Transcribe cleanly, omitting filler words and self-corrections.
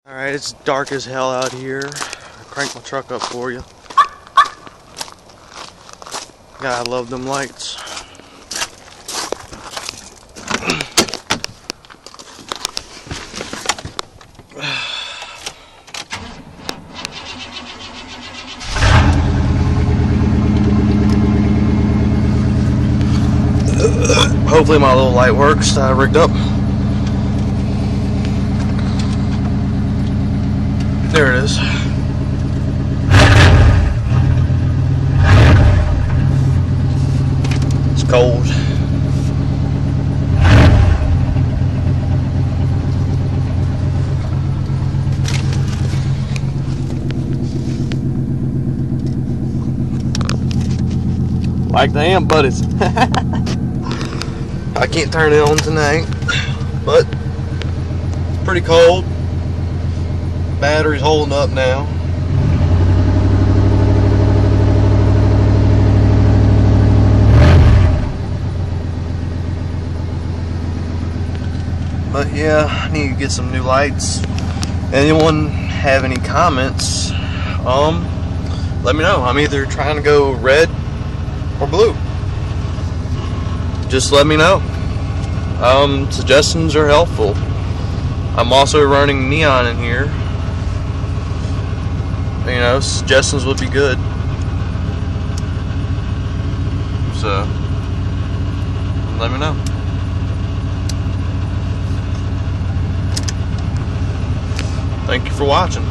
Alright, it's dark as hell out here. I cranked my truck up for you. God, I love them lights. Hopefully my little light works that I rigged up. There it is. It's cold. Like the amp buddies. I can't turn it on tonight, but it's pretty cold. Battery's holding up now. But yeah, I need to get some new lights. Anyone have any comments? Let me know. I'm either trying to go red or blue. Just let me know. Suggestions are helpful. I'm also running neon in here. You know, suggestions would be good. So, let me know. Thank you for watching.